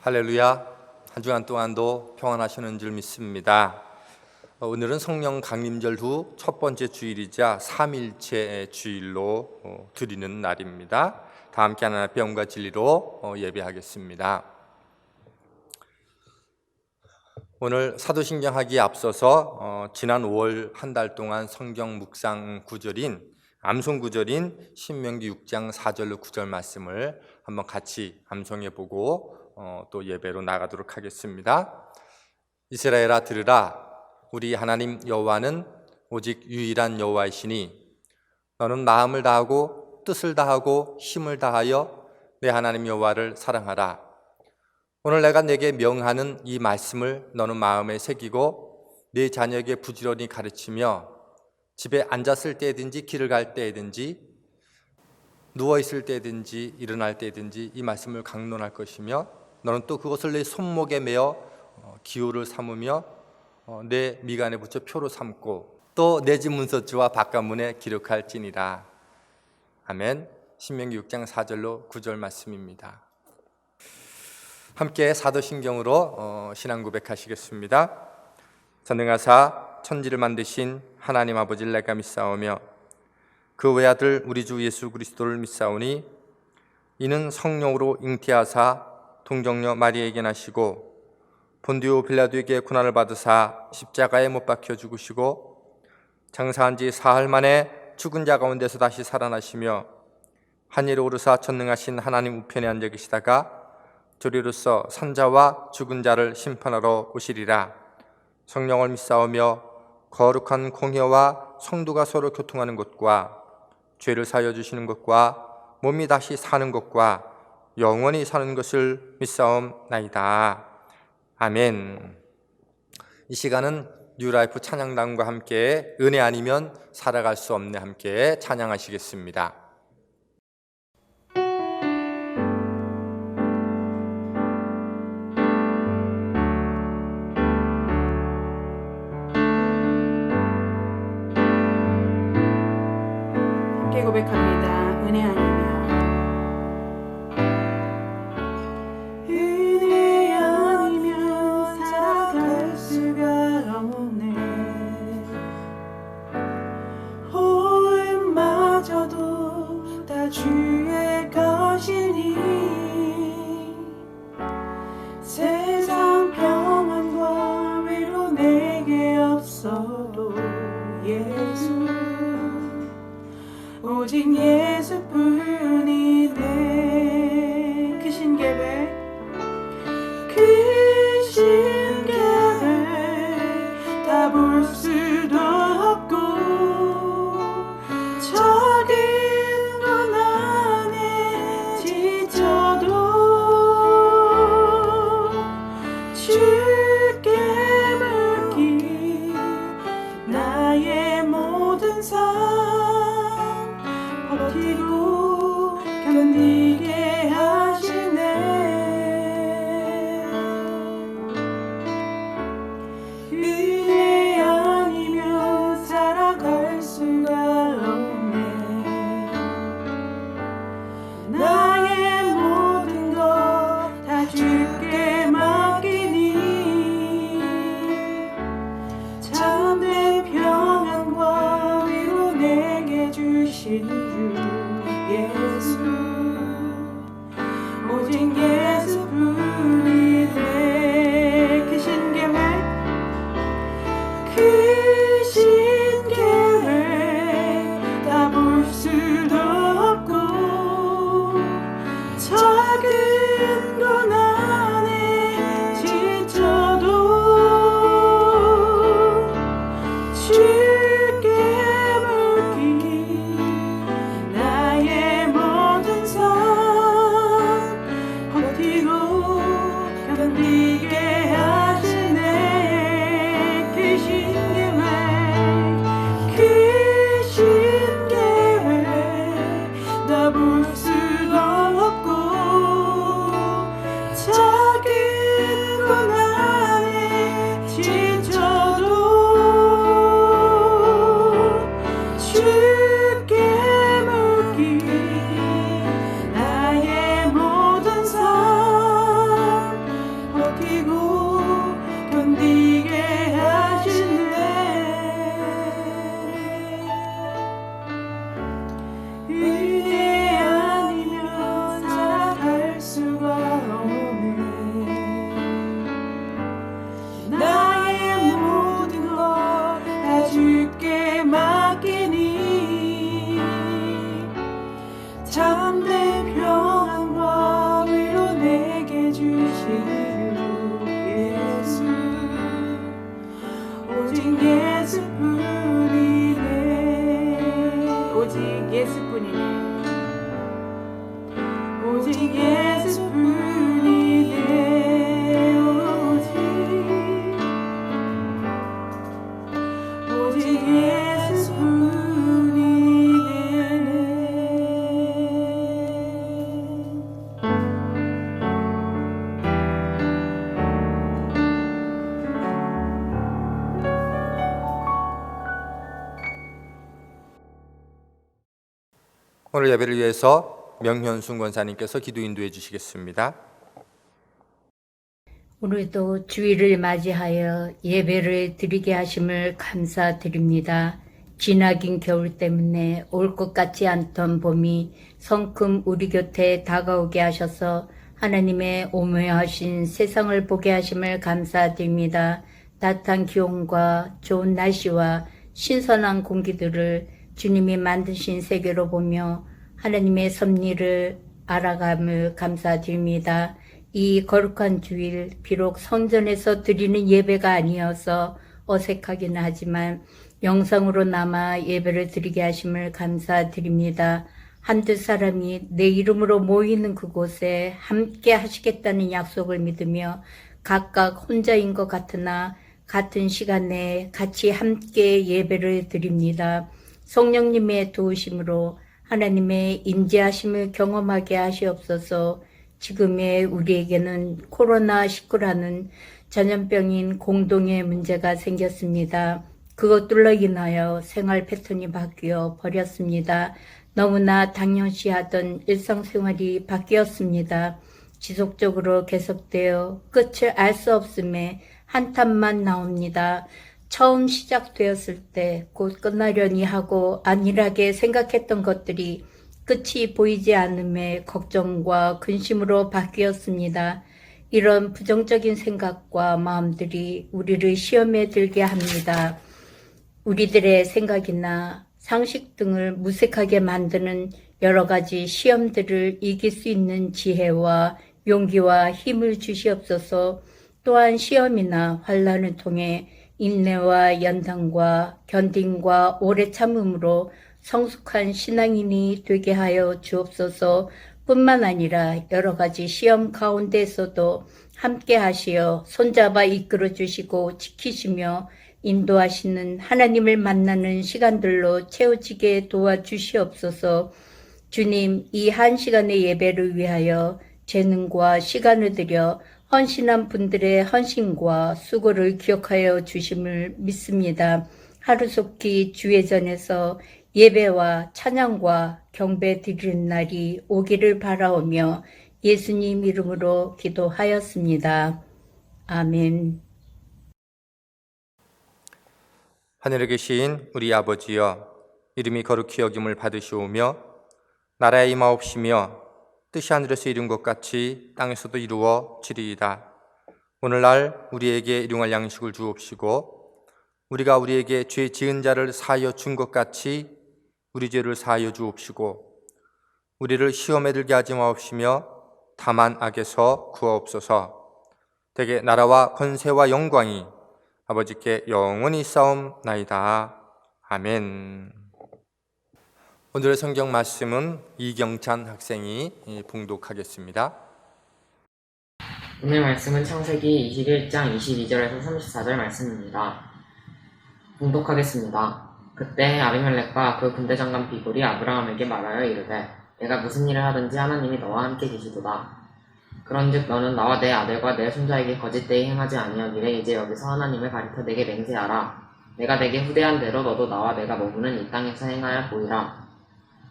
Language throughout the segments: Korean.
할렐루야. 한 주간 동안도 평안하시는 줄 믿습니다. 오늘은 성령 강림절 후 첫 번째 주일이자 삼일체 주일로 드리는 날입니다. 다 함께 하나님의 병과 진리로 예배하겠습니다. 오늘 사도신경 하기에 앞서서 지난 5월 한 달 동안 성경 묵상 구절인 암송 구절인 신명기 6장 4절로 9절 말씀을 한번 같이 암송해 보고 또 예배로 나가도록 하겠습니다. 이스라엘아 들으라. 우리 하나님 여호와는 오직 유일한 여호와이시니 너는 마음을 다하고 뜻을 다하고 힘을 다하여 내 하나님 여호와를 사랑하라. 오늘 내가 내게 명하는 이 말씀을 너는 마음에 새기고 네 자녀에게 부지런히 가르치며 집에 앉았을 때든지 길을 갈 때든지 누워있을 때든지 일어날 때든지 이 말씀을 강론할 것이며 너는 또 그것을 내 손목에 매어 기호를 삼으며 내 미간에 붙여 표로 삼고 또 내 집 문서지와 바깥문에 기록할지니라. 아멘. 신명기 6장 4절로 9절 말씀입니다. 함께 사도신경으로 신앙 고백하시겠습니다. 전능하사 천지를 만드신 하나님 아버지를 내가 믿사오며 그 외아들 우리 주 예수 그리스도를 믿사오니 이는 성령으로 잉태하사 동정녀 마리아에게 나시고 본디오 빌라도에게 고난을 받으사 십자가에 못 박혀 죽으시고 장사한 지 사흘 만에 죽은 자 가운데서 다시 살아나시며 하늘에 오르사 전능하신 하나님 우편에 앉아 계시다가 저리로서 산자와 죽은 자를 심판하러 오시리라. 성령을 믿사오며 거룩한 공회와 성도가 서로 교통하는 것과 죄를 사하여 주시는 것과 몸이 다시 사는 것과 영원히 사는 것을 믿사옵나이다. 아멘. 이 시간은 뉴라이프 찬양단과 함께 은혜 아니면 살아갈 수 없네 함께 찬양하시겠습니다. 함께 고백합니다. 은혜 아니면 주의 것이니 세상 평안과 위로 내게 없어도 예수 오직 예수뿐이네. 그 신계획 다 볼 수도 없고 저기 견디게 하시네. 은혜 아니면 살아갈 수가 없네. 나의 모든 것 다 주께 맡기니 참된 평안과 위로 내 참된 평안과 위로 내게 주시는 예수 오직 예수뿐이네 오직 예수뿐이네. 오직 예수뿐이네 오직 예수뿐이네 오늘 예배를 위해서 명현순 권사님께서 기도 인도해 주시겠습니다. 오늘도 주일을 맞이하여 예배를 드리게 하심을 감사드립니다. 지나긴 겨울 때문에 올 것 같지 않던 봄이 성큼 우리 곁에 다가오게 하셔서 하나님의 오묘하신 세상을 보게 하심을 감사드립니다. 따뜻한 기온과 좋은 날씨와 신선한 공기들을 주님이 만드신 세계로 보며 하나님의 섭리를 알아감을 감사드립니다. 이 거룩한 주일 비록 성전에서 드리는 예배가 아니어서 어색하기는 하지만 영상으로 남아 예배를 드리게 하심을 감사드립니다. 한두 사람이 내 이름으로 모이는 그곳에 함께 하시겠다는 약속을 믿으며 각각 혼자인 것 같으나 같은 시간에 같이 함께 예배를 드립니다. 성령님의 도우심으로 하나님의 임재하심을 경험하게 하시옵소서. 지금의 우리에게는 코로나19라는 전염병인 공동의 문제가 생겼습니다. 그것들로 인하여 생활 패턴이 바뀌어 버렸습니다. 너무나 당연시하던 일상생활이 바뀌었습니다. 지속적으로 계속되어 끝을 알 수 없음에 한탄만 나옵니다. 처음 시작되었을 때 곧 끝나려니 하고 안일하게 생각했던 것들이 끝이 보이지 않음에 걱정과 근심으로 바뀌었습니다. 이런 부정적인 생각과 마음들이 우리를 시험에 들게 합니다. 우리들의 생각이나 상식 등을 무색하게 만드는 여러 가지 시험들을 이길 수 있는 지혜와 용기와 힘을 주시옵소서. 또한 시험이나 환난을 통해 인내와 연단과 견딤과 오래 참음으로 성숙한 신앙인이 되게 하여 주옵소서. 뿐만 아니라 여러 가지 시험 가운데서도 함께 하시어 손잡아 이끌어 주시고 지키시며 인도하시는 하나님을 만나는 시간들로 채워지게 도와주시옵소서. 주님, 이 한 시간의 예배를 위하여 재능과 시간을 들여 헌신한 분들의 헌신과 수고를 기억하여 주심을 믿습니다. 하루속히 주회전에서 예배와 찬양과 경배 드리는 날이 오기를 바라오며 예수님 이름으로 기도하였습니다. 아멘. 하늘에 계신 우리 아버지여, 이름이 거룩히 여김을 받으시오며 나라에 임하옵시며 뜻이 하늘에서 이룬 것 같이 땅에서도 이루어지리이다. 오늘날 우리에게 일용할 양식을 주옵시고 우리가 우리에게 죄 지은 자를 사하여 준 것 같이 우리 죄를 사하여 주옵시고 우리를 시험에 들게 하지 마옵시며 다만 악에서 구하옵소서. 대개 나라와 권세와 영광이 아버지께 영원히 있사옵나이다. 아멘. 오늘의 성경 말씀은 이경찬 학생이 봉독하겠습니다. 오늘 말씀은 창세기 21장 22절에서 34절 말씀입니다. 봉독하겠습니다. 그때 아비멜렉과 그 군대 장관 비골이 아브라함에게 말하여 이르되 내가 무슨 일을 하든지 하나님이 너와 함께 계시도다. 그런즉 너는 나와 내 아들과 내 손자에게 거짓되이 행하지 아니하기를 이제 여기서 하나님을 가리켜 내게 맹세하라. 내가 내게 후대한 대로 너도 나와 내가 머무는 이 땅에서 행하여 보이라.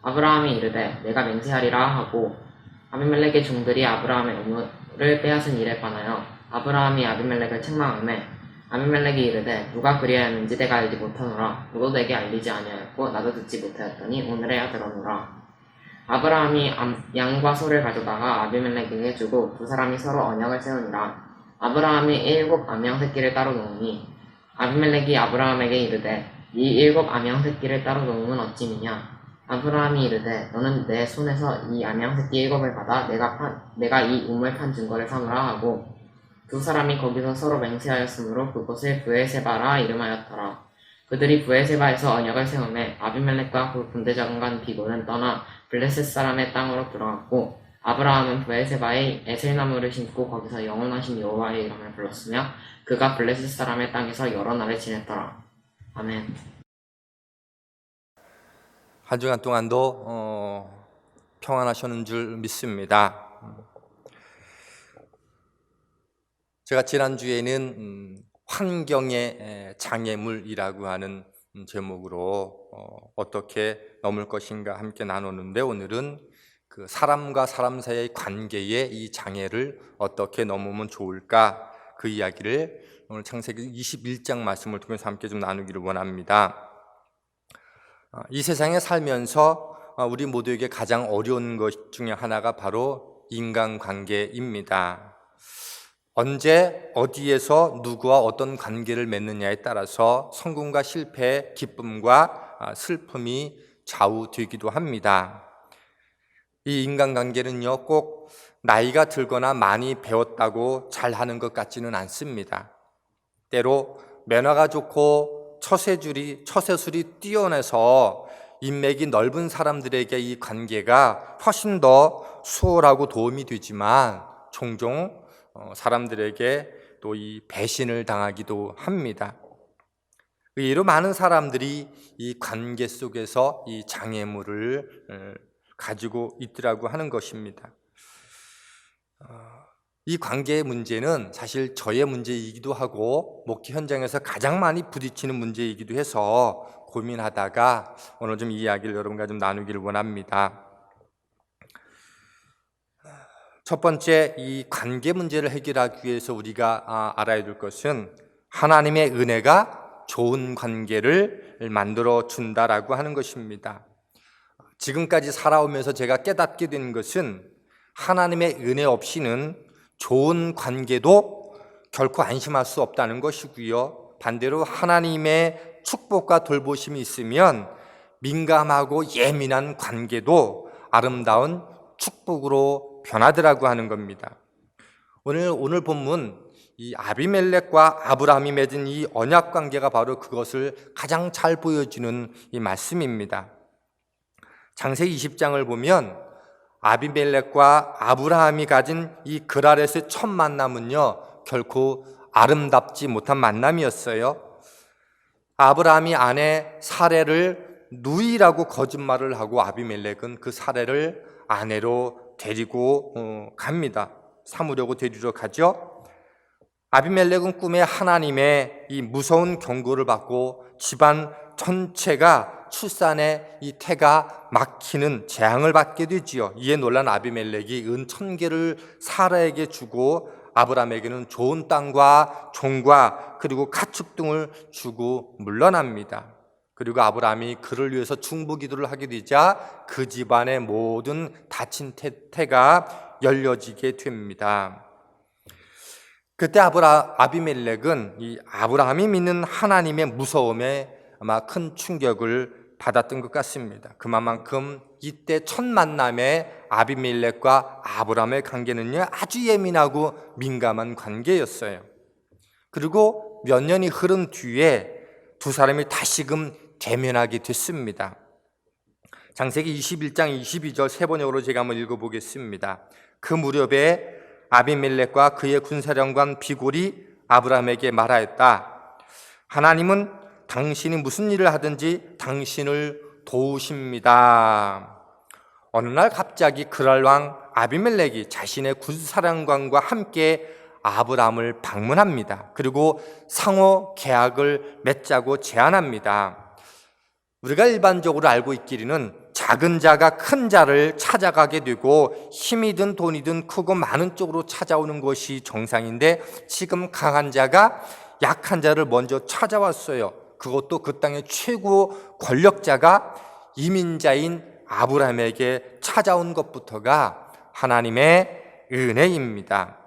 아브라함이 이르되 내가 맹세하리라 하고 아비멜렉의 종들이 아브라함의 의무를 빼앗은 일에 관하여 아브라함이 아비멜렉을 책망하매 아비멜렉이 이르되 누가 그리하였는지 내가 알지 못하노라. 누구도 내게 알리지 아니하였고 나도 듣지 못하였더니 오늘에야 들었노라. 아브라함이 양과 소를 가져다가 아비멜렉에게 주고 두 사람이 서로 언약을 세우니라. 아브라함이 7 암양 새끼를 따로 놓으니 아비멜렉이 아브라함에게 이르되 이 7 암양 새끼를 따로 놓음은 어찌미냐. 아브라함이 이르되 너는 내 손에서 이 암양새끼 7을 받아 내가 이 우물 판 증거를 삼으라 하고 두 사람이 거기서 서로 맹세하였으므로 그곳을 브에세바라 이름하였더라. 그들이 브에세바에서 언약을 세우매 아비멜렉과 그 군대장관 비고는 떠나 블레셋 사람의 땅으로 들어갔고 아브라함은 브에세바에 에셀나무를 심고 거기서 영원하신 여호와의 이름을 불렀으며 그가 블레셋 사람의 땅에서 여러 날을 지냈더라. 아멘. 한 주간 동안도 평안하셨는 줄 믿습니다. 제가 지난주에는 환경의 장애물이라고 하는 제목으로 어떻게 넘을 것인가 함께 나눴는데, 오늘은 그 사람과 사람 사이의 관계의 이 장애를 어떻게 넘으면 좋을까, 그 이야기를 오늘 창세기 21장 말씀을 통해서 함께 좀 나누기를 원합니다. 이 세상에 살면서 우리 모두에게 가장 어려운 것 중에 하나가 바로 인간관계입니다. 언제 어디에서 누구와 어떤 관계를 맺느냐에 따라서 성공과 실패, 기쁨과 슬픔이 좌우되기도 합니다. 이 인간관계는요, 꼭 나이가 들거나 많이 배웠다고 잘하는 것 같지는 않습니다. 때로 매너가 좋고 처세술이 뛰어나서 인맥이 넓은 사람들에게 이 관계가 훨씬 더 수월하고 도움이 되지만 종종 사람들에게 또 이 배신을 당하기도 합니다. 의외로 많은 사람들이 이 관계 속에서 이 장애물을 가지고 있더라고 하는 것입니다. 이 관계의 문제는 사실 저의 문제이기도 하고 목회 현장에서 가장 많이 부딪히는 문제이기도 해서 고민하다가 오늘 좀 이야기를 여러분과 좀 나누기를 원합니다. 첫 번째, 이 관계 문제를 해결하기 위해서 우리가 알아야 될 것은 하나님의 은혜가 좋은 관계를 만들어 준다라고 하는 것입니다. 지금까지 살아오면서 제가 깨닫게 된 것은 하나님의 은혜 없이는 좋은 관계도 결코 안심할 수 없다는 것이고요. 반대로 하나님의 축복과 돌보심이 있으면 민감하고 예민한 관계도 아름다운 축복으로 변하더라고 하는 겁니다. 오늘 본문 이 아비멜렉과 아브라함이 맺은 이 언약 관계가 바로 그것을 가장 잘 보여주는 이 말씀입니다. 창세기 20장을 보면 아비멜렉과 아브라함이 가진 이 그랄에서의 첫 만남은요, 결코 아름답지 못한 만남이었어요. 아브라함이 아내 사레를 누이라고 거짓말을 하고 아비멜렉은 그 사레를 아내로 데리고 갑니다. 삼으려고 데리러 가죠. 아비멜렉은 꿈에 하나님의 이 무서운 경고를 받고 집안 전체가 출산에 이 태가 막히는 재앙을 받게 되지요. 이에 놀란 아비멜렉이 은 1000개를 사라에게 주고 아브라함에게는 좋은 땅과 종과 그리고 가축 등을 주고 물러납니다. 그리고 아브라함이 그를 위해서 중보 기도를 하게 되자 그 집안의 모든 닫힌 태가 열려지게 됩니다. 그때 아비멜렉은 이 아브라함이 믿는 하나님의 무서움에 아마 큰 충격을 받았던 것 같습니다. 그만큼 이때 첫 만남에 아비멜렉과 아브라함의 관계는요, 아주 예민하고 민감한 관계였어요. 그리고 몇 년이 흐른 뒤에 두 사람이 다시금 대면하게 됐습니다. 창세기 21장 22절 세 번역으로 제가 한번 읽어보겠습니다. 그 무렵에 아비멜렉과 그의 군사령관 비골이 아브라함에게 말하였다. 하나님은 당신이 무슨 일을 하든지 당신을 도우십니다. 어느 날 갑자기 그랄 왕 아비멜렉이 자신의 군사령관과 함께 아브라함을 방문합니다. 그리고 상호 계약을 맺자고 제안합니다. 우리가 일반적으로 알고 있기로는 작은 자가 큰 자를 찾아가게 되고 힘이든 돈이든 크고 많은 쪽으로 찾아오는 것이 정상인데 지금 강한 자가 약한 자를 먼저 찾아왔어요. 그것도 그 땅의 최고 권력자가 이민자인 아브라함에게 찾아온 것부터가 하나님의 은혜입니다.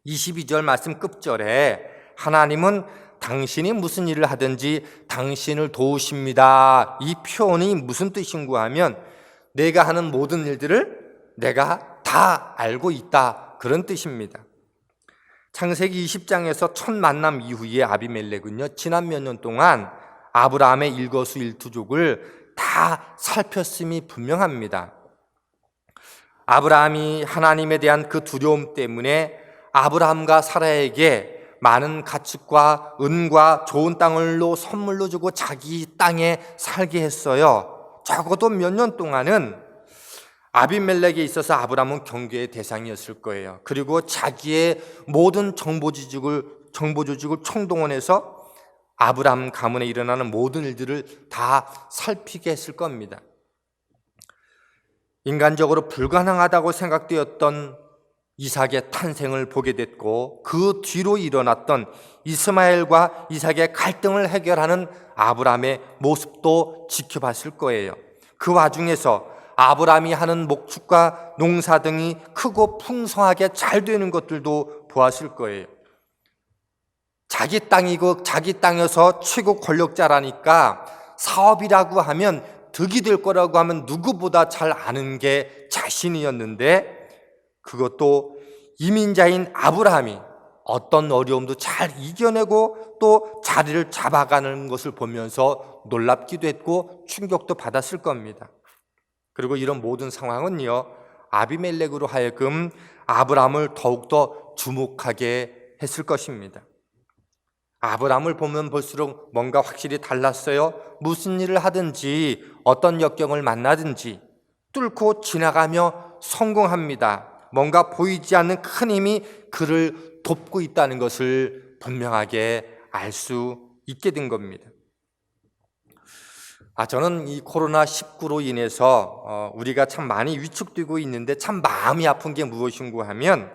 22절 말씀 끝절에 하나님은 당신이 무슨 일을 하든지 당신을 도우십니다. 이 표현이 무슨 뜻인가 하면 내가 하는 모든 일들을 내가 다 알고 있다, 그런 뜻입니다. 창세기 20장에서 첫 만남 이후에 아비멜렉은요, 지난 몇 년 동안 아브라함의 일거수일투족을 다 살폈음이 분명합니다. 아브라함이 하나님에 대한 그 두려움 때문에 아브라함과 사라에게 많은 가축과 은과 좋은 땅을로 선물로 주고 자기 땅에 살게 했어요. 적어도 몇 년 동안은 아비멜렉에 있어서 아브라함은 경계의 대상이었을 거예요. 그리고 자기의 모든 정보조직을 총동원해서 아브라함 가문에 일어나는 모든 일들을 다 살피게 했을 겁니다. 인간적으로 불가능하다고 생각되었던 이삭의 탄생을 보게 됐고, 그 뒤로 일어났던 이스마엘과 이삭의 갈등을 해결하는 아브라함의 모습도 지켜봤을 거예요. 그 와중에서 아브라함이 하는 목축과 농사 등이 크고 풍성하게 잘 되는 것들도 보았을 거예요. 자기 땅이고 자기 땅에서 최고 권력자라니까 사업이라고 하면 득이 될 거라고 하면 누구보다 잘 아는 게 자신이었는데, 그것도 이민자인 아브라함이 어떤 어려움도 잘 이겨내고 또 자리를 잡아가는 것을 보면서 놀랍기도 했고 충격도 받았을 겁니다. 그리고 이런 모든 상황은요, 아비멜렉으로 하여금 아브라함을 더욱더 주목하게 했을 것입니다. 아브라함을 보면 볼수록 뭔가 확실히 달랐어요. 무슨 일을 하든지 어떤 역경을 만나든지 뚫고 지나가며 성공합니다. 뭔가 보이지 않는 큰 힘이 그를 돕고 있다는 것을 분명하게 알 수 있게 된 겁니다. 저는 이 코로나19로 인해서 우리가 참 많이 위축되고 있는데 참 마음이 아픈 게 무엇인가 하면,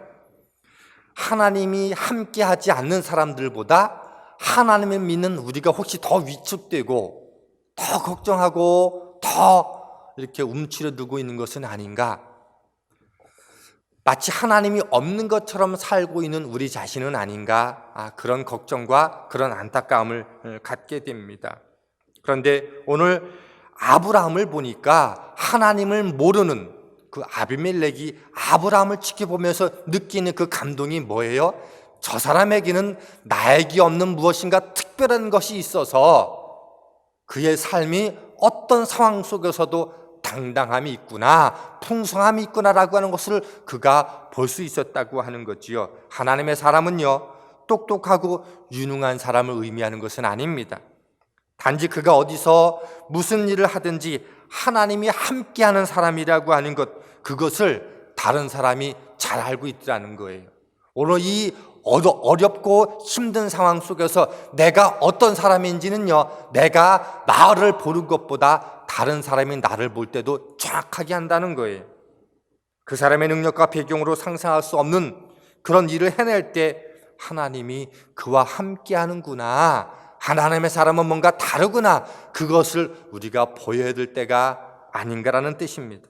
하나님이 함께하지 않는 사람들보다 하나님을 믿는 우리가 혹시 더 위축되고 더 걱정하고 더 이렇게 움츠러들고 있는 것은 아닌가. 마치 하나님이 없는 것처럼 살고 있는 우리 자신은 아닌가, 그런 걱정과 그런 안타까움을 갖게 됩니다. 그런데 오늘 아브라함을 보니까 하나님을 모르는 그 아비멜렉이 아브라함을 지켜보면서 느끼는 그 감동이 뭐예요? 저 사람에게는 나에게 없는 무엇인가 특별한 것이 있어서 그의 삶이 어떤 상황 속에서도 당당함이 있구나, 풍성함이 있구나라고 하는 것을 그가 볼 수 있었다고 하는 거지요. 하나님의 사람은요, 똑똑하고 유능한 사람을 의미하는 것은 아닙니다. 단지 그가 어디서 무슨 일을 하든지 하나님이 함께하는 사람이라고 하는 것, 그것을 다른 사람이 잘 알고 있다는 거예요. 오늘 이 어렵고 힘든 상황 속에서 내가 어떤 사람인지는요, 내가 나를 보는 것보다 다른 사람이 나를 볼 때도 정확하게 한다는 거예요. 그 사람의 능력과 배경으로 상상할 수 없는 그런 일을 해낼 때 하나님이 그와 함께 하는구나, 하나님의 사람은 뭔가 다르구나, 그것을 우리가 보여야 될 때가 아닌가라는 뜻입니다.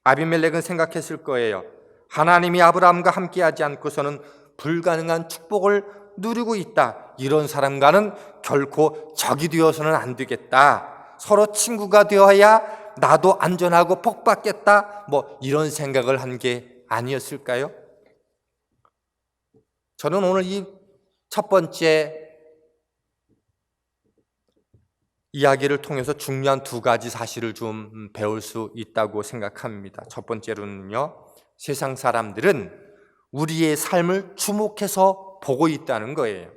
아비멜렉은 생각했을 거예요. 하나님이 아브라함과 함께하지 않고서는 불가능한 축복을 누리고 있다. 이런 사람과는 결코 적이 되어서는 안 되겠다. 서로 친구가 되어야 나도 안전하고 복받겠다. 이런 생각을 한 게 아니었을까요? 저는 오늘 이 첫 번째 이야기를 통해서 중요한 두 가지 사실을 좀 배울 수 있다고 생각합니다. 첫 번째로는요, 세상 사람들은 우리의 삶을 주목해서 보고 있다는 거예요.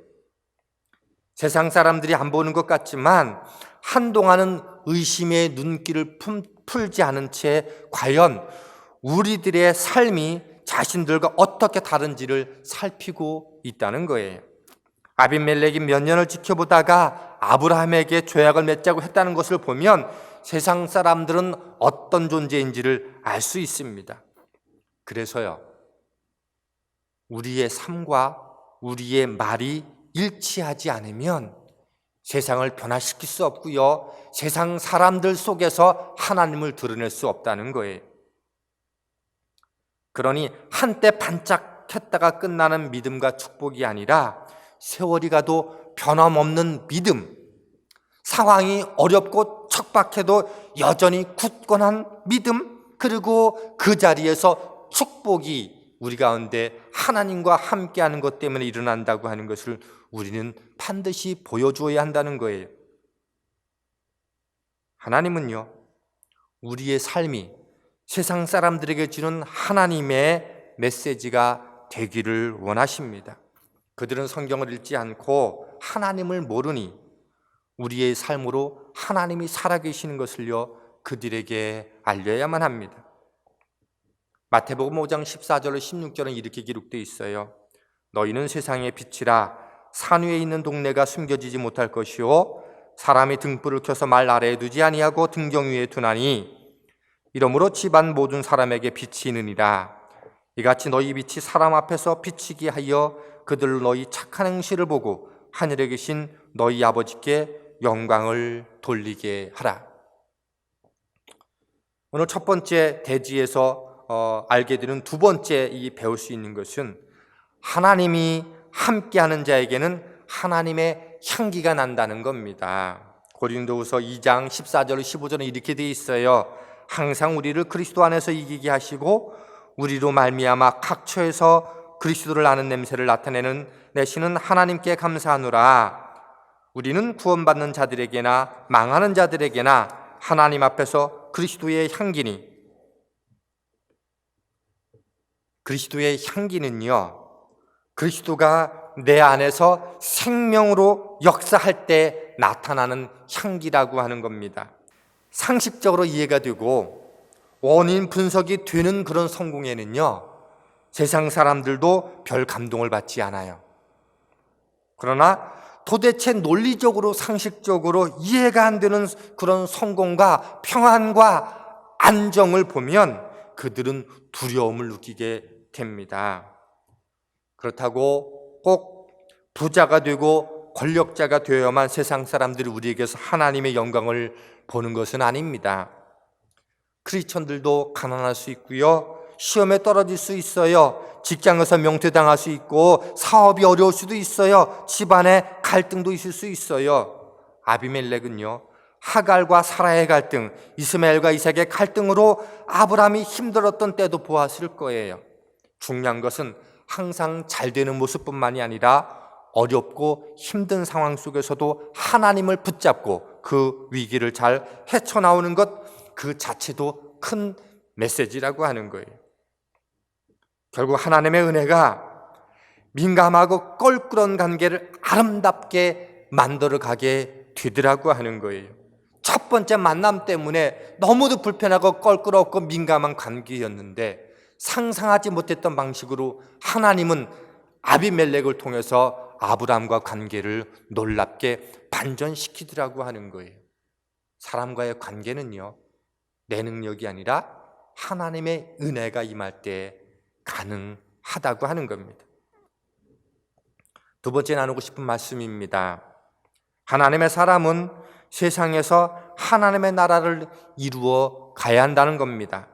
세상 사람들이 안 보는 것 같지만 한동안은 의심의 눈길을 풀지 않은 채 과연 우리들의 삶이 자신들과 어떻게 다른지를 살피고 있다는 거예요. 아비멜렉이 몇 년을 지켜보다가 아브라함에게 조약을 맺자고 했다는 것을 보면 세상 사람들은 어떤 존재인지를 알 수 있습니다. 그래서요, 우리의 삶과 우리의 말이 일치하지 않으면 세상을 변화시킬 수 없고요, 세상 사람들 속에서 하나님을 드러낼 수 없다는 거예요. 그러니 한때 반짝했다가 끝나는 믿음과 축복이 아니라 세월이 가도 변함없는 믿음, 상황이 어렵고 척박해도 여전히 굳건한 믿음, 그리고 그 자리에서 축복이 우리 가운데 하나님과 함께하는 것 때문에 일어난다고 하는 것을 우리는 반드시 보여주어야 한다는 거예요. 하나님은요, 우리의 삶이 세상 사람들에게 주는 하나님의 메시지가 되기를 원하십니다. 그들은 성경을 읽지 않고 하나님을 모르니 우리의 삶으로 하나님이 살아계시는 것을요, 그들에게 알려야만 합니다. 마태복음 5장 14절로 16절은 이렇게 기록되어 있어요. 너희는 세상의 빛이라. 산 위에 있는 동네가 숨겨지지 못할 것이요 사람이 등불을 켜서 말 아래에 두지 아니하고 등경 위에 두나니 이러므로 집안 모든 사람에게 빛이 있느니라. 이같이 너희 빛이 사람 앞에서 비치게 하여 그들로 너희 착한 행실을 보고 하늘에 계신 너희 아버지께 영광을 돌리게 하라. 오늘 첫 번째 대지에서 알게 되는 두 번째 이 배울 수 있는 것은 하나님이 함께하는 자에게는 하나님의 향기가 난다는 겁니다. 고린도후서 2장 14절 15절은 이렇게 되어 있어요. 항상 우리를 그리스도 안에서 이기게 하시고 우리로 말미암아 각처에서 그리스도를 아는 냄새를 내시는 하나님께 감사하노라. 우리는 구원받는 자들에게나 망하는 자들에게나 하나님 앞에서 그리스도의 향기니, 그리스도의 향기는요, 그리스도가 내 안에서 생명으로 역사할 때 나타나는 향기라고 하는 겁니다. 상식적으로 이해가 되고 원인 분석이 되는 그런 성공에는요, 세상 사람들도 별 감동을 받지 않아요. 그러나 도대체 논리적으로 상식적으로 이해가 안 되는 그런 성공과 평안과 안정을 보면 그들은 두려움을 느끼게 됩니다. 그렇다고 꼭 부자가 되고 권력자가 되어야만 세상 사람들이 우리에게서 하나님의 영광을 보는 것은 아닙니다. 크리스천들도 가난할 수 있고요, 시험에 떨어질 수 있어요, 직장에서 명퇴당할 수 있고 사업이 어려울 수도 있어요, 집안에 갈등도 있을 수 있어요. 아비멜렉은요, 하갈과 사라의 갈등, 이스마엘과 이삭의 갈등으로 아브라함이 힘들었던 때도 보았을 거예요. 중요한 것은 항상 잘 되는 모습뿐만이 아니라 어렵고 힘든 상황 속에서도 하나님을 붙잡고 그 위기를 잘 헤쳐나오는 것, 그 자체도 큰 메시지라고 하는 거예요. 결국 하나님의 은혜가 민감하고 껄끄러운 관계를 아름답게 만들어가게 되더라고 하는 거예요. 첫 번째 만남 때문에 너무도 불편하고 껄끄럽고 민감한 관계였는데 상상하지 못했던 방식으로 하나님은 아비멜렉을 통해서 아브라함과 관계를 놀랍게 반전시키더라고 하는 거예요. 사람과의 관계는요, 내 능력이 아니라 하나님의 은혜가 임할 때 가능하다고 하는 겁니다. 두 번째 나누고 싶은 말씀입니다. 하나님의 사람은 세상에서 하나님의 나라를 이루어 가야 한다는 겁니다.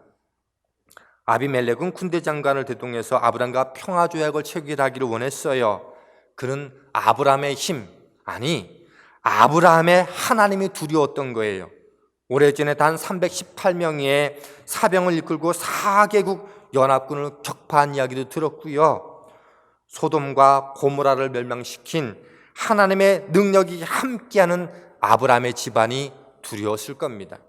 아비멜렉은 군대 장관을 대동해서 아브람과 평화조약을 체결하기를 원했어요. 그는 아브람의 힘, 아니 아브라함의 하나님이 두려웠던 거예요. 오래전에 단 318명의 사병을 이끌고 4개국 연합군을 격파한 이야기도 들었고요, 소돔과 고모라를 멸망시킨 하나님의 능력이 함께하는 아브라함의 집안이 두려웠을 겁니다.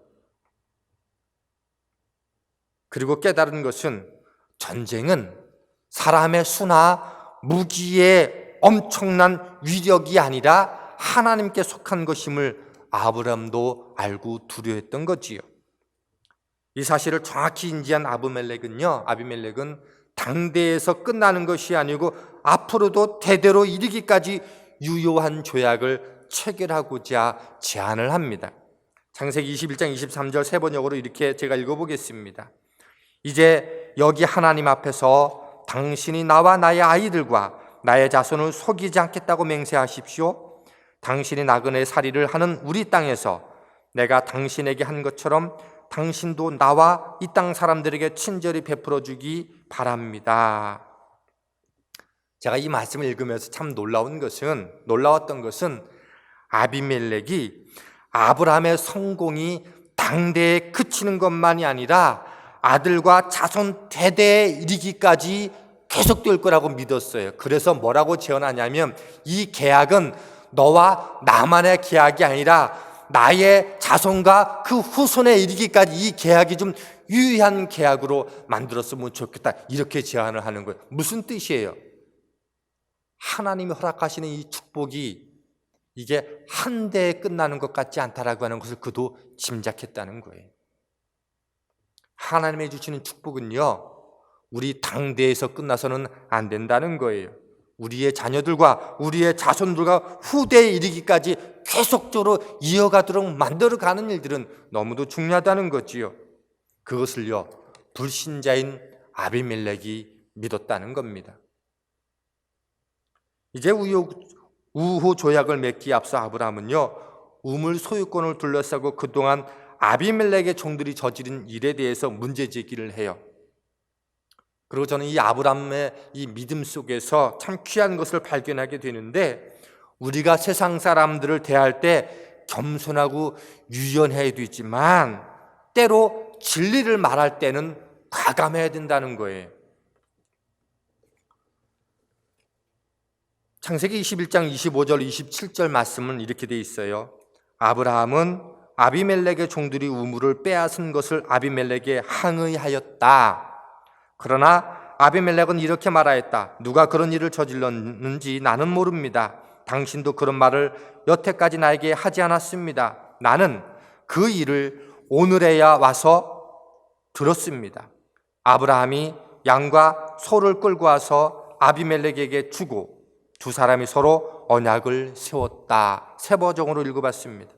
그리고 깨달은 것은 전쟁은 사람의 수나 무기의 엄청난 위력이 아니라 하나님께 속한 것임을 아브람도 알고 두려워했던 거지요. 이 사실을 정확히 인지한 아비멜렉은 당대에서 끝나는 것이 아니고 앞으로도 대대로 이르기까지 유효한 조약을 체결하고자 제안을 합니다. 창세기 21장 23절 세 번역으로 이렇게 제가 읽어보겠습니다. 이제 여기 하나님 앞에서 당신이 나와 나의 아이들과 나의 자손을 속이지 않겠다고 맹세하십시오. 당신이 나그네 살이를 하는 우리 땅에서 내가 당신에게 한 것처럼 당신도 나와 이 땅 사람들에게 친절히 베풀어 주기 바랍니다. 제가 이 말씀을 읽으면서 참 놀라웠던 것은 아비멜렉이 아브라함의 성공이 당대에 그치는 것만이 아니라 아들과 자손 대대에 이르기까지 계속될 거라고 믿었어요. 그래서 뭐라고 제언하냐면 이 계약은 너와 나만의 계약이 아니라 나의 자손과 그 후손에 이르기까지 이 계약이 좀 유의한 계약으로 만들었으면 좋겠다, 이렇게 제안을 하는 거예요. 무슨 뜻이에요? 하나님이 허락하시는 이 축복이 이게 한 대에 끝나는 것 같지 않다라고 하는 것을 그도 짐작했다는 거예요. 하나님이 주시는 축복은요, 우리 당대에서 끝나서는 안 된다는 거예요. 우리의 자녀들과 우리의 자손들과 후대에 이르기까지 계속적으로 이어가도록 만들어가는 일들은 너무도 중요하다는 거지요. 그것을요, 불신자인 아비멜렉이 믿었다는 겁니다. 이제 우호 조약을 맺기에 앞서 아브라함은요, 우물 소유권을 둘러싸고 그동안 아비멜렉의 종들이 저지른 일에 대해서 문제제기를 해요. 그리고 저는 이 아브라함의 이 믿음 속에서 참 귀한 것을 발견하게 되는데, 우리가 세상 사람들을 대할 때 겸손하고 유연해야 되지만 때로 진리를 말할 때는 과감해야 된다는 거예요. 창세기 21장 25절 27절 말씀은 이렇게 돼 있어요. 아브라함은 아비멜렉의 종들이 우물을 빼앗은 것을 아비멜렉에 항의하였다. 그러나 아비멜렉은 이렇게 말하였다. 누가 그런 일을 저질렀는지 나는 모릅니다. 당신도 그런 말을 여태까지 나에게 하지 않았습니다. 나는 그 일을 오늘에야 와서 들었습니다. 아브라함이 양과 소를 끌고 와서 아비멜렉에게 주고 두 사람이 서로 언약을 세웠다. 세 버전으로 읽어봤습니다.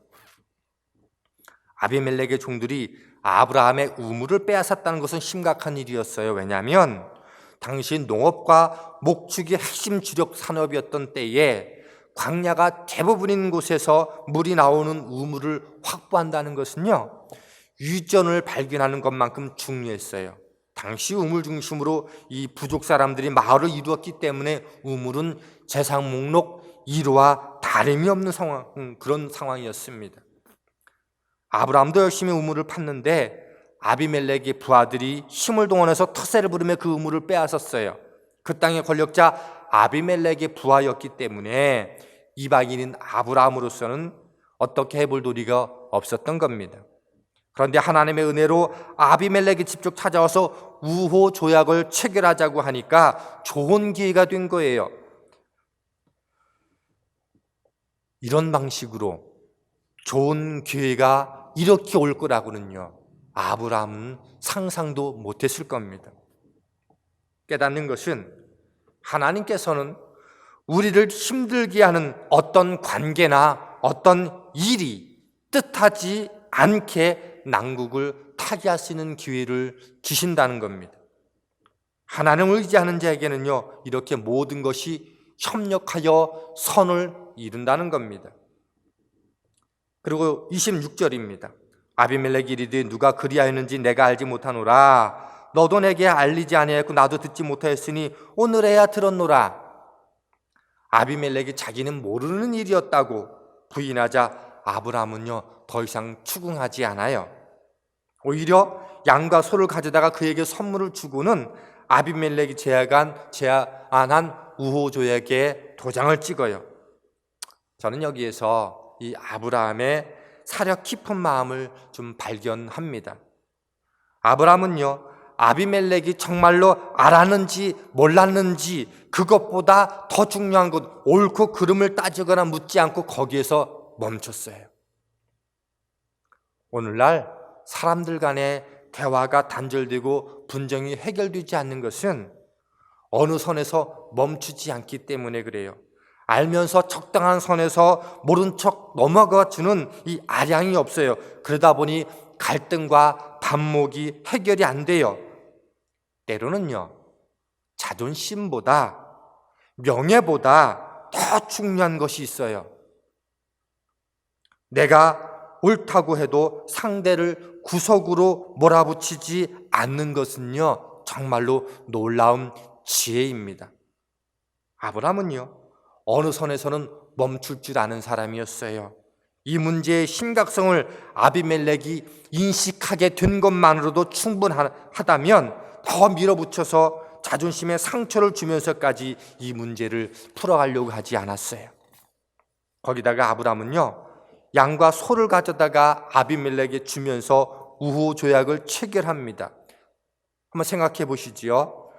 아비멜렉의 종들이 아브라함의 우물을 빼앗았다는 것은 심각한 일이었어요. 왜냐하면 당시 농업과 목축이 핵심 주력 산업이었던 때에 광야가 대부분인 곳에서 물이 나오는 우물을 확보한다는 것은요, 유전을 발견하는 것만큼 중요했어요. 당시 우물 중심으로 이 부족 사람들이 마을을 이루었기 때문에 우물은 재산 목록 1호와 다름이 없는 그런 상황이었습니다. 아브라함도 열심히 우물을 팠는데 아비멜렉의 부하들이 힘을 동원해서 터세를 부르며 그 우물을 빼앗았어요. 그 땅의 권력자 아비멜렉의 부하였기 때문에 이방인인 아브라함으로서는 어떻게 해볼 도리가 없었던 겁니다. 그런데 하나님의 은혜로 아비멜렉이 직접 찾아와서 우호 조약을 체결하자고 하니까 좋은 기회가 된 거예요. 이런 방식으로 좋은 기회가 이렇게 올 거라고는요, 아브라함은 상상도 못했을 겁니다. 깨닫는 것은 하나님께서는 우리를 힘들게 하는 어떤 관계나 어떤 일이 뜻하지 않게 난국을 타개할 수 있는 기회를 주신다는 겁니다. 하나님을 의지하는 자에게는요, 이렇게 모든 것이 협력하여 선을 이룬다는 겁니다. 그리고 26절입니다. 아비멜렉이 이르되 누가 그리하였는지 내가 알지 못하노라. 너도 내게 알리지 아니하였고 나도 듣지 못하였으니 오늘에야 들었노라. 아비멜렉이 자기는 모르는 일이었다고 부인하자 아브라함은요, 더 이상 추궁하지 않아요. 오히려 양과 소를 가져다가 그에게 선물을 주고는 아비멜렉이 제안한 우호조약에 도장을 찍어요. 저는 여기에서 이 아브라함의 사려 깊은 마음을 좀 발견합니다. 아브라함은요, 아비멜렉이 정말로 알았는지 몰랐는지 그것보다 더 중요한 것, 옳고 그름을 따지거나 묻지 않고 거기에서 멈췄어요. 오늘날 사람들 간의 대화가 단절되고 분쟁이 해결되지 않는 것은 어느 선에서 멈추지 않기 때문에 그래요. 알면서 적당한 선에서 모른 척 넘어가 주는 이 아량이 없어요. 그러다 보니 갈등과 반목이 해결이 안 돼요. 때로는요, 자존심보다 명예보다 더 중요한 것이 있어요. 내가 옳다고 해도 상대를 구석으로 몰아붙이지 않는 것은요, 정말로 놀라운 지혜입니다. 아브라함은요, 어느 선에서는 멈출 줄 아는 사람이었어요. 이 문제의 심각성을 아비멜렉이 인식하게 된 것만으로도 충분하다면 더 밀어붙여서 자존심에 상처를 주면서까지 이 문제를 풀어가려고 하지 않았어요. 거기다가 아브라함은요, 양과 소를 가져다가 아비멜렉에 주면서 우호 조약을 체결합니다. 한번 생각해 보시지요.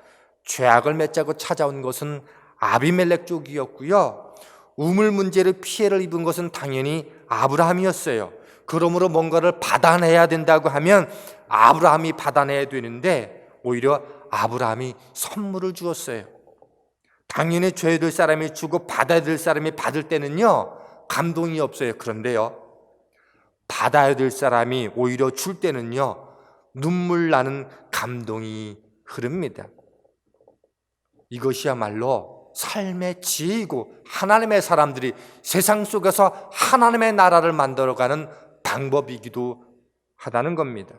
죄악을 맺자고 찾아온 것은 아비멜렉 쪽이었고요, 우물 문제로 피해를 입은 것은 당연히 아브라함이었어요. 그러므로 뭔가를 받아내야 된다고 하면 아브라함이 받아내야 되는데 오히려 아브라함이 선물을 주었어요. 당연히 줘야 될 사람이 주고 받아야 될 사람이 받을 때는요, 감동이 없어요. 그런데요, 받아야 될 사람이 오히려 줄 때는요, 눈물 나는 감동이 흐릅니다. 이것이야말로 삶의 지혜이고 하나님의 사람들이 세상 속에서 하나님의 나라를 만들어가는 방법이기도 하다는 겁니다.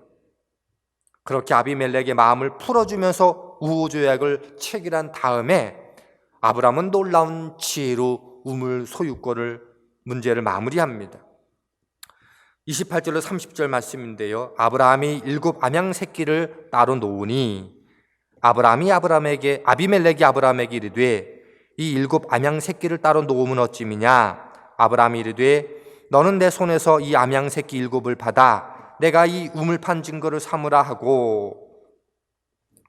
그렇게 아비멜렉의 마음을 풀어주면서 우호조약을 체결한 다음에 아브라함은 놀라운 지혜로 우물 소유권을 문제를 마무리합니다. 28절로 30절 말씀인데요, 아브라함이 7 암양 새끼를 따로 놓으니 아비멜렉이 아브라함에게 이르되 이 7 암양 새끼를 따로 놓으면 어찌미냐. 아브라함이 이르되 너는 내 손에서 이 암양 새끼 7을 받아 내가 이 우물판 증거를 삼으라 하고,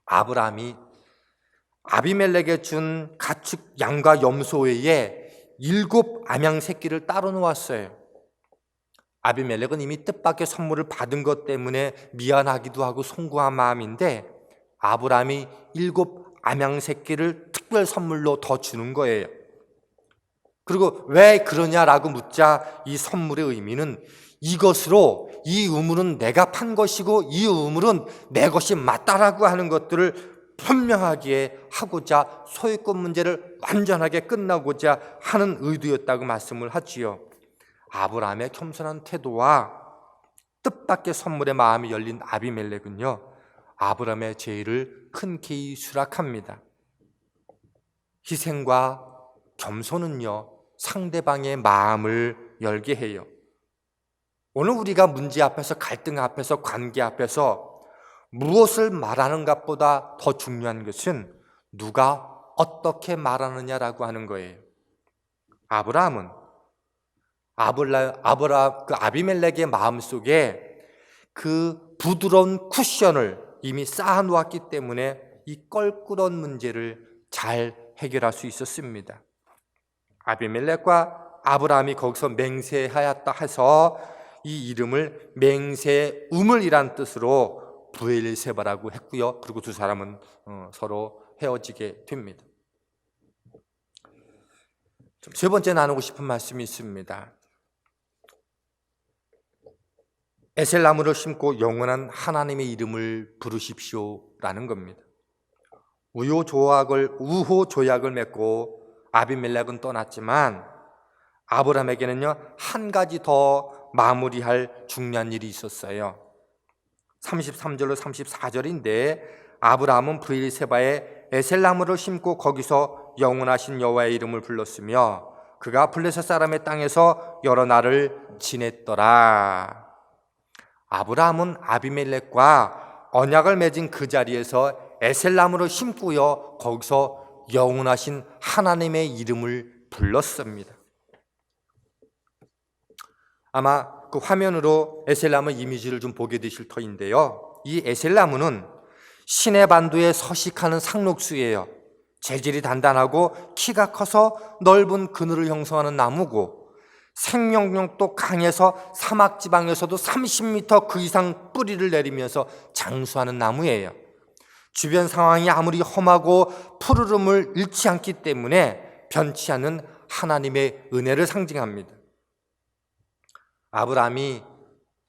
아브라함이 아비멜렉에 준 가축 양과 염소 외에 7 암양 새끼를 따로 놓았어요. 아비멜렉은 이미 뜻밖의 선물을 받은 것 때문에 미안하기도 하고 송구한 마음인데 아브라함이 7 암양 새끼를 특별 선물로 더 주는 거예요. 그리고 왜 그러냐라고 묻자 이 선물의 의미는 이것으로 이 우물은 내가 판 것이고 이 우물은 내 것이 맞다라고 하는 것들을 분명하게 하고자 소유권 문제를 완전하게 끝나고자 하는 의도였다고 말씀을 하지요. 아브라함의 겸손한 태도와 뜻밖의 선물의 마음이 열린 아비멜렉은요, 아브라함의 죄를 흔쾌히 수락합니다. 희생과 겸손은요, 상대방의 마음을 열게 해요. 오늘 우리가 문제 앞에서, 갈등 앞에서, 관계 앞에서 무엇을 말하는 것보다 더 중요한 것은 누가 어떻게 말하느냐라고 하는 거예요. 아브라함은 아비멜렉의 마음속에 그 부드러운 쿠션을 이미 쌓아놓았기 때문에 이 껄끄러운 문제를 잘 해결할 수 있었습니다. 아비멜렉과 아브라함이 거기서 맹세하였다 해서 이 이름을 맹세우물이란 뜻으로 브엘세바라고 했고요. 그리고 두 사람은 서로 헤어지게 됩니다. 세 번째 나누고 싶은 말씀이 있습니다. 에셀나무를 심고 영원한 하나님의 이름을 부르십시오라는 겁니다. 우호 조약을 맺고 아비멜렉은 떠났지만 아브라함에게는요, 한 가지 더 마무리할 중요한 일이 있었어요. 33절로 34절인데 아브라함은 브엘세바에 에셀나무를 심고 거기서 영원하신 여호와의 이름을 불렀으며 그가 블레셋 사람의 땅에서 여러 날을 지냈더라. 아브라함은 아비멜렉과 언약을 맺은 그 자리에서 에셀나무를 심고요, 거기서 영원하신 하나님의 이름을 불렀습니다. 아마 그 화면으로 에셀나무 이미지를 좀 보게 되실 터인데요, 이 에셀나무는 시내 반도에 서식하는 상록수예요. 재질이 단단하고 키가 커서 넓은 그늘을 형성하는 나무고 생명력도 강해서 사막 지방에서도 30m 그 이상 뿌리를 내리면서 장수하는 나무예요. 주변 상황이 아무리 험하고 푸르름을 잃지 않기 때문에 변치 않는 하나님의 은혜를 상징합니다. 아브라함이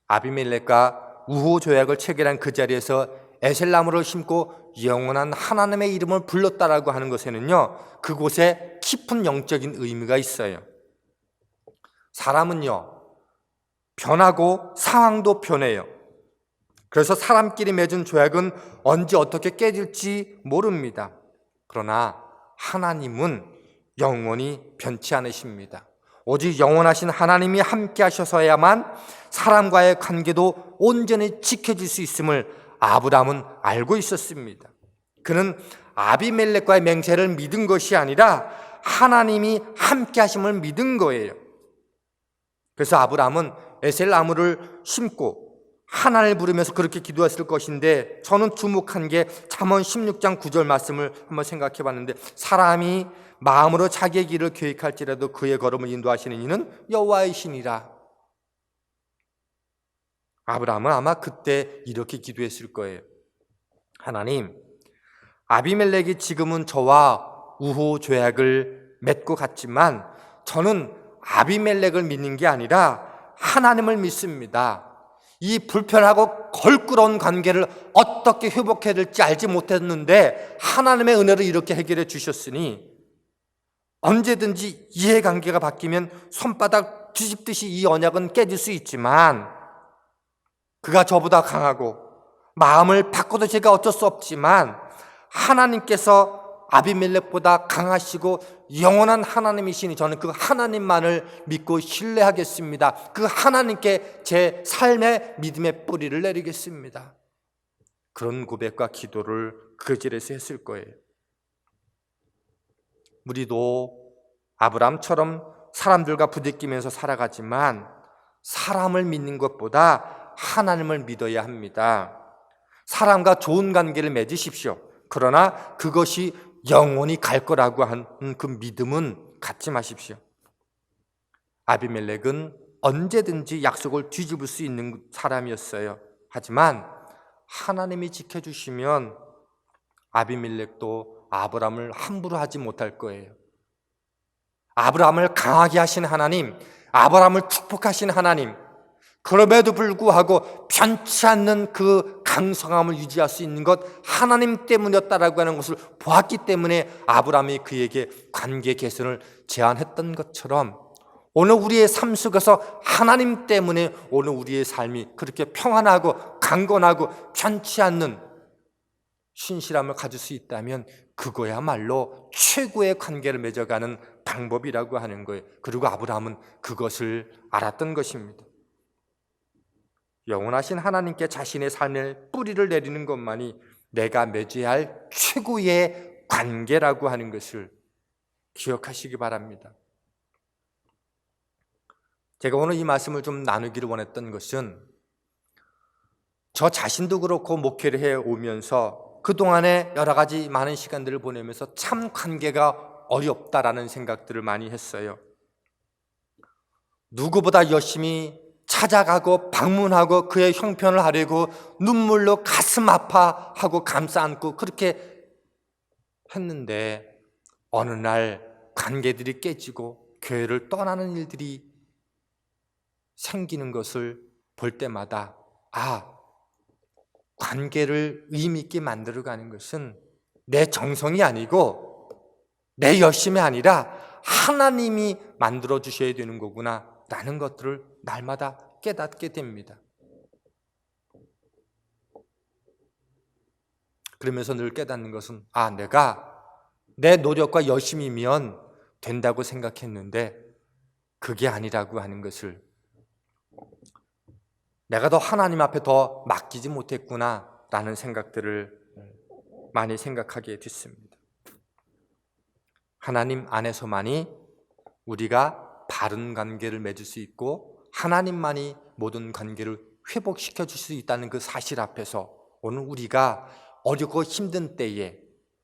아비멜렉과 우호 조약을 체결한 그 자리에서 에셀나무를 심고 영원한 하나님의 이름을 불렀다라고 하는 것에는요, 그곳에 깊은 영적인 의미가 있어요. 사람은요, 변하고 상황도 변해요. 그래서 사람끼리 맺은 조약은 언제 어떻게 깨질지 모릅니다. 그러나 하나님은 영원히 변치 않으십니다. 오직 영원하신 하나님이 함께 하셔서야만 사람과의 관계도 온전히 지켜질 수 있음을 아브라함은 알고 있었습니다. 그는 아비멜렉과의 맹세를 믿은 것이 아니라 하나님이 함께 하심을 믿은 거예요. 그래서 아브라함은 에셀나무를 심고 하나님을 부르면서 그렇게 기도했을 것인데, 저는 주목한 게 잠언 16장 9절 말씀을 한번 생각해 봤는데, 사람이 마음으로 자기의 길을 계획할지라도 그의 걸음을 인도하시는 이는 여호와이시니라. 아브라함은 아마 그때 이렇게 기도했을 거예요. 하나님, 아비멜렉이 지금은 저와 우호 조약을 맺고 갔지만 저는 아비멜렉을 믿는 게 아니라 하나님을 믿습니다. 이 불편하고 걸끄러운 관계를 어떻게 회복해야 될지 알지 못했는데 하나님의 은혜로 이렇게 해결해 주셨으니 언제든지 이해관계가 바뀌면 손바닥 뒤집듯이 이 언약은 깨질 수 있지만 그가 저보다 강하고 마음을 바꿔도 제가 어쩔 수 없지만 하나님께서 아비멜렉보다 강하시고 영원한 하나님이시니 저는 그 하나님만을 믿고 신뢰하겠습니다. 그 하나님께 제 삶의 믿음의 뿌리를 내리겠습니다. 그런 고백과 기도를 그 자리에서 했을 거예요. 우리도 아브라함처럼 사람들과 부대끼면서 살아가지만 사람을 믿는 것보다 하나님을 믿어야 합니다. 사람과 좋은 관계를 맺으십시오. 그러나 그것이 영원히 갈 거라고 하는 그 믿음은 갖지 마십시오. 아비멜렉은 언제든지 약속을 뒤집을 수 있는 사람이었어요. 하지만 하나님이 지켜주시면 아비멜렉도 아브라함을 함부로 하지 못할 거예요. 아브라함을 강하게 하신 하나님, 아브라함을 축복하신 하나님, 그럼에도 불구하고 변치 않는 그 강성함을 유지할 수 있는 것 하나님 때문이었다라고 하는 것을 보았기 때문에 아브라함이 그에게 관계 개선을 제안했던 것처럼 오늘 우리의 삶 속에서 하나님 때문에 오늘 우리의 삶이 그렇게 평안하고 강건하고 변치 않는 신실함을 가질 수 있다면 그거야말로 최고의 관계를 맺어가는 방법이라고 하는 거예요. 그리고 아브라함은 그것을 알았던 것입니다. 영원하신 하나님께 자신의 삶의 뿌리를 내리는 것만이 내가 맺어야 할 최고의 관계라고 하는 것을 기억하시기 바랍니다. 제가 오늘 이 말씀을 좀 나누기를 원했던 것은 저 자신도 그렇고 목회를 해오면서 그동안에 여러 가지 많은 시간들을 보내면서 참 관계가 어렵다라는 생각들을 많이 했어요. 누구보다 열심히 찾아가고 방문하고 그의 형편을 아뢰고 눈물로 가슴 아파하고 감싸 안고 그렇게 했는데 어느 날 관계들이 깨지고 교회를 떠나는 일들이 생기는 것을 볼 때마다 관계를 의미 있게 만들어가는 것은 내 정성이 아니고 내 열심이 아니라 하나님이 만들어 주셔야 되는 거구나 라는 것들을 날마다 깨닫게 됩니다. 그러면서 늘 깨닫는 것은 내가 내 노력과 열심이면 된다고 생각했는데 그게 아니라고 하는 것을 내가 더 하나님 앞에 더 맡기지 못했구나 라는 생각들을 많이 생각하게 됐습니다. 하나님 안에서만이 우리가 바른 관계를 맺을 수 있고 하나님만이 모든 관계를 회복시켜 줄 수 있다는 그 사실 앞에서 오늘 우리가 어렵고 힘든 때에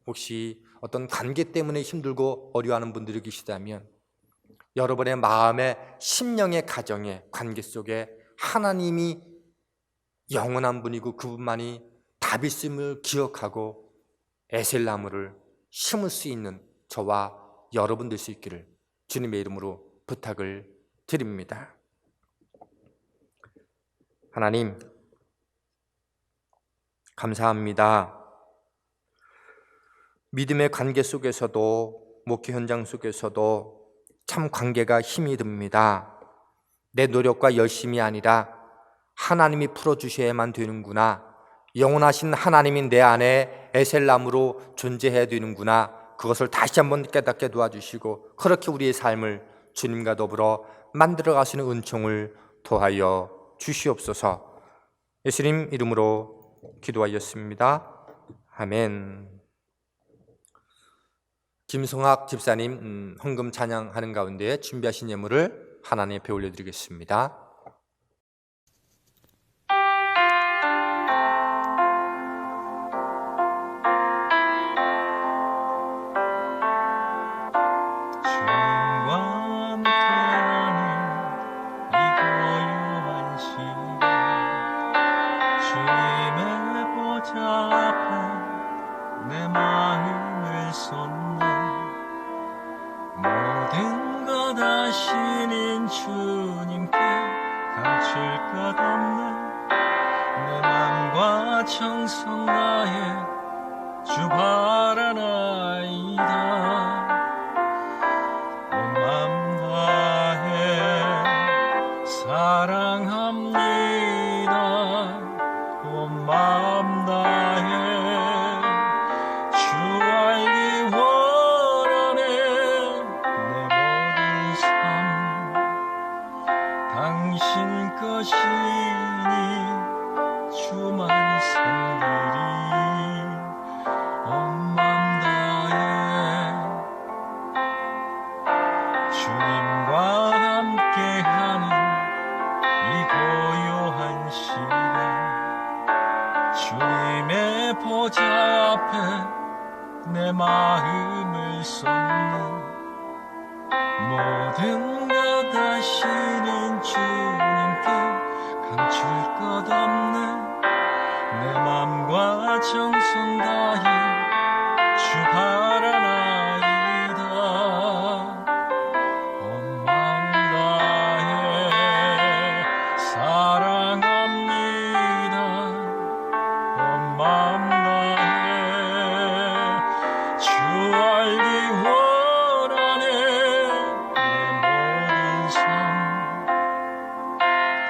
혹시 어떤 관계 때문에 힘들고 어려워하는 분들이 계시다면 여러분의 마음의 심령의 가정의 관계 속에 하나님이 영원한 분이고 그분만이 답이 있음을 기억하고 에셀나무를 심을 수 있는 저와 여러분 될 수 있기를 주님의 이름으로 부탁을 드립니다. 하나님, 감사합니다. 믿음의 관계 속에서도 목회 현장 속에서도 참 관계가 힘이 듭니다. 내 노력과 열심이 아니라 하나님이 풀어주셔야만 되는구나. 영원하신 하나님이 내 안에 에셀나무로 존재해야 되는구나. 그것을 다시 한번 깨닫게 도와주시고 그렇게 우리의 삶을 주님과 더불어 만들어가시는 은총을 더하여 주시옵소서. 예수님 이름으로 기도하였습니다. 아멘. 김성학 집사님 헌금 찬양하는 가운데 준비하신 예물을 하나님 앞에 올려드리겠습니다. 주님과 함께하는 이 고요한 시간, 주님의 보좌 앞에 내 마음을 쏟네. 모든 것 아시는 주님께 감출 것 없네. 내 맘과 정성 다해 주 바라나이다. 온 맘 다해 사랑합니다. 온 맘 다해 주 알기 원하네. 내 모든 삶 당신 것이니 주만 섬기리. 온 맘 다해 주님과 함께하는 이 고요한 시간, 주님의 보좌 앞에 내 마음을 쏟네. 모든 것 아시는 주님께 감출 것 없네. 내 맘과 정성 다해 주 바라나이다. 온 맘 다해 사랑합니다. 온 맘 다해 주 알기 원하네. 내 모든 삶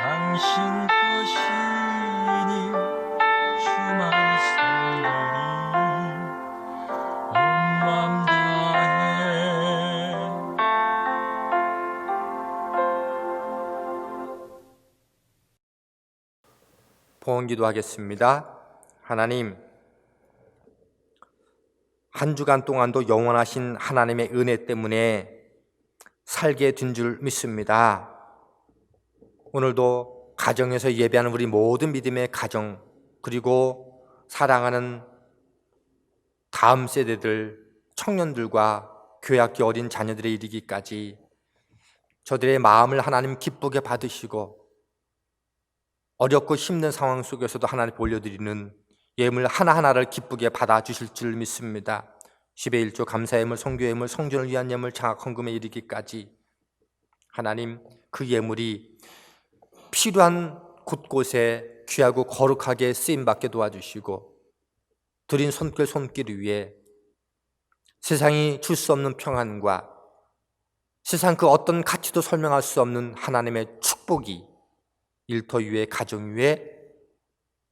당신 것이니 주만 섬기리. 온 맘 다해 봉헌기도 하겠습니다. 하나님, 한 주간 동안도 영원하신 하나님의 은혜 때문에 살게 된 줄 믿습니다. 오늘도 가정에서 예배하는 우리 모든 믿음의 가정, 그리고 사랑하는 다음 세대들, 청년들과 교회학교 어린 자녀들에 이르기까지 저들의 마음을 하나님 기쁘게 받으시고 어렵고 힘든 상황 속에서도 하나님 올려드리는 예물 하나하나를 기쁘게 받아주실 줄 믿습니다. 10의 1조 감사예물, 성교예물, 성전을 위한 예물, 장학헌금에 이르기까지 하나님 그 예물이 필요한 곳곳에 귀하고 거룩하게 쓰임받게 도와주시고 드린 손길 위에 세상이 줄 수 없는 평안과 세상 그 어떤 가치도 설명할 수 없는 하나님의 축복이 일터 위에 가정 위에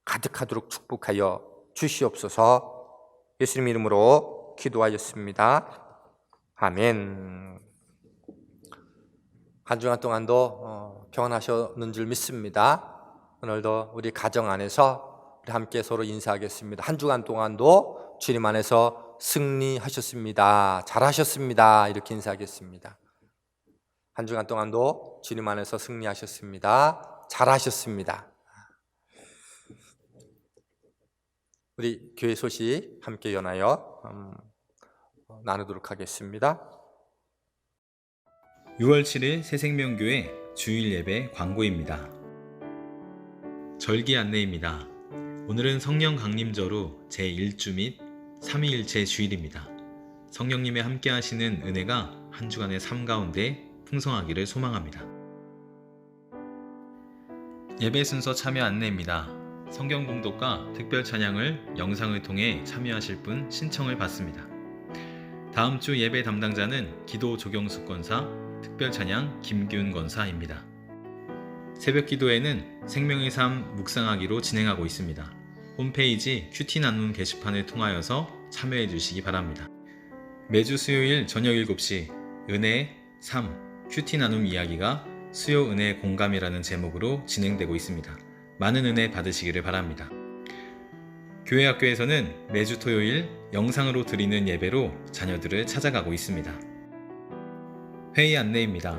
가득하도록 축복하여 주시옵소서. 예수님 이름으로 기도하였습니다. 아멘. 한 주간 동안도 평안하셨는 줄 믿습니다. 오늘도 우리 가정 안에서 우리 함께 서로 인사하겠습니다. 한 주간 동안도 주님 안에서 승리하셨습니다. 잘하셨습니다. 이렇게 인사하겠습니다. 한 주간 동안도 주님 안에서 승리하셨습니다. 잘하셨습니다. 우리 교회 소식 함께 연하여 나누도록 하겠습니다. 6월 7일 새생명교회 주일 예배 광고입니다. 절기 안내입니다. 오늘은 성령 강림절후 제1주 및 삼위일체 주일입니다. 성령님의 함께 하시는 은혜가 한 주간의 삶 가운데 풍성하기를 소망합니다. 예배 순서 참여 안내입니다. 성경 봉독과 특별 찬양을 영상을 통해 참여하실 분 신청을 받습니다. 다음 주 예배 담당자는 기도 조경숙 권사, 특별 찬양 김기훈 권사입니다. 새벽 기도회는 생명의 삶 묵상하기로 진행하고 있습니다. 홈페이지 큐티 나눔 게시판을 통하여서 참여해 주시기 바랍니다. 매주 수요일 저녁 7시 은혜 3 큐티 나눔 이야기가 수요 은혜 공감이라는 제목으로 진행되고 있습니다. 많은 은혜 받으시기를 바랍니다. 교회 학교에서는 매주 토요일 영상으로 드리는 예배로 자녀들을 찾아가고 있습니다. 회의 안내입니다.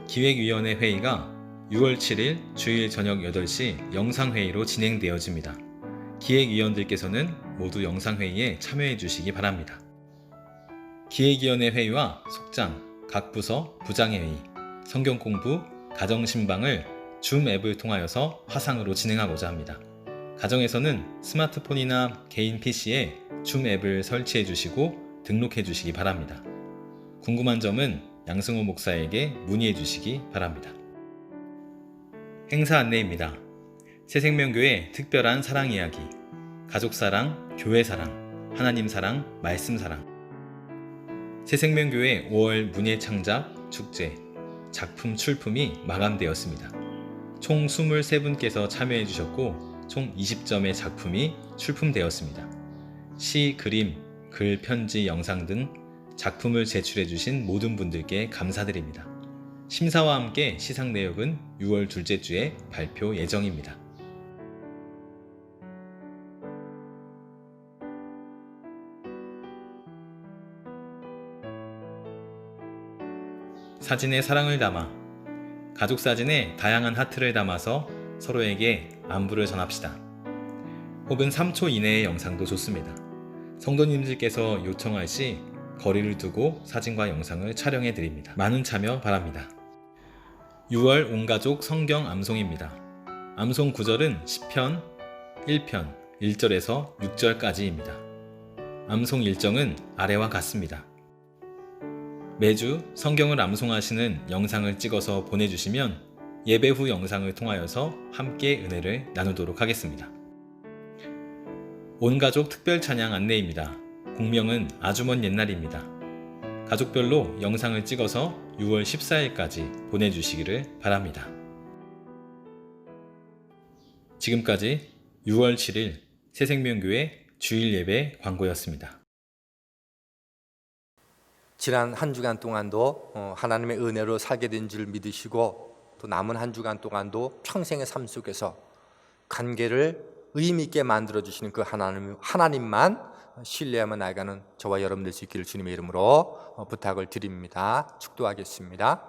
기획위원회 회의가 6월 7일 주일 저녁 8시 영상회의로 진행되어집니다. 기획위원들께서는 모두 영상회의에 참여해 주시기 바랍니다. 기획위원회 회의와 속장, 각 부서 부장회의, 성경공부, 가정신방을 줌 앱을 통하여서 화상으로 진행하고자 합니다. 가정에서는 스마트폰이나 개인 PC에 줌 앱을 설치해 주시고 등록해 주시기 바랍니다. 궁금한 점은 양승호 목사에게 문의해 주시기 바랍니다. 행사 안내입니다. 새생명교회 특별한 사랑 이야기, 가족 사랑, 교회 사랑, 하나님 사랑, 말씀 사랑. 새생명교회 5월 문예창작 축제 작품 출품이 마감되었습니다. 총 23분께서 참여해 주셨고 총 20점의 작품이 출품되었습니다. 시, 그림, 글, 편지, 영상 등 작품을 제출해 주신 모든 분들께 감사드립니다. 심사와 함께 시상 내역은 6월 둘째 주에 발표 예정입니다. 사진에 사랑을 담아 가족 사진에 다양한 하트를 담아서 서로에게 안부를 전합시다. 혹은 3초 이내의 영상도 좋습니다. 성도님들께서 요청할 시 거리를 두고 사진과 영상을 촬영해 드립니다. 많은 참여 바랍니다. 6월 온가족 성경 암송입니다. 암송 구절은 시편 1편 1절에서 6절까지입니다. 암송 일정은 아래와 같습니다. 매주 성경을 암송하시는 영상을 찍어서 보내주시면 예배 후 영상을 통하여서 함께 은혜를 나누도록 하겠습니다. 온가족 특별 찬양 안내입니다. 공명은 아주 먼 옛날입니다. 가족별로 영상을 찍어서 6월 14일까지 보내주시기를 바랍니다. 지금까지 6월 7일 새생명교회 주일 예배 광고였습니다. 지난 한 주간 동안도 하나님의 은혜로 살게 된 줄 믿으시고 또 남은 한 주간 동안도 평생의 삶 속에서 관계를 의미 있게 만들어주시는 그 하나님만 신뢰하며 나아가는 저와 여러분 될 수 있기를 주님의 이름으로 부탁을 드립니다. 축도하겠습니다.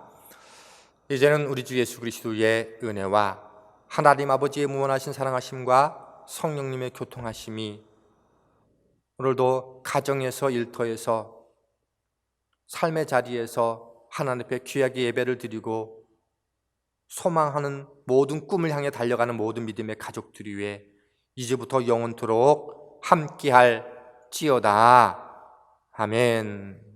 이제는 우리 주 예수 그리스도의 은혜와 하나님 아버지의 무한하신 사랑하심과 성령님의 교통하심이 오늘도 가정에서 일터에서 삶의 자리에서 하나님 앞에 귀하게 예배를 드리고 소망하는 모든 꿈을 향해 달려가는 모든 믿음의 가족들이 위해 이제부터 영원토록 함께할지어다. 아멘.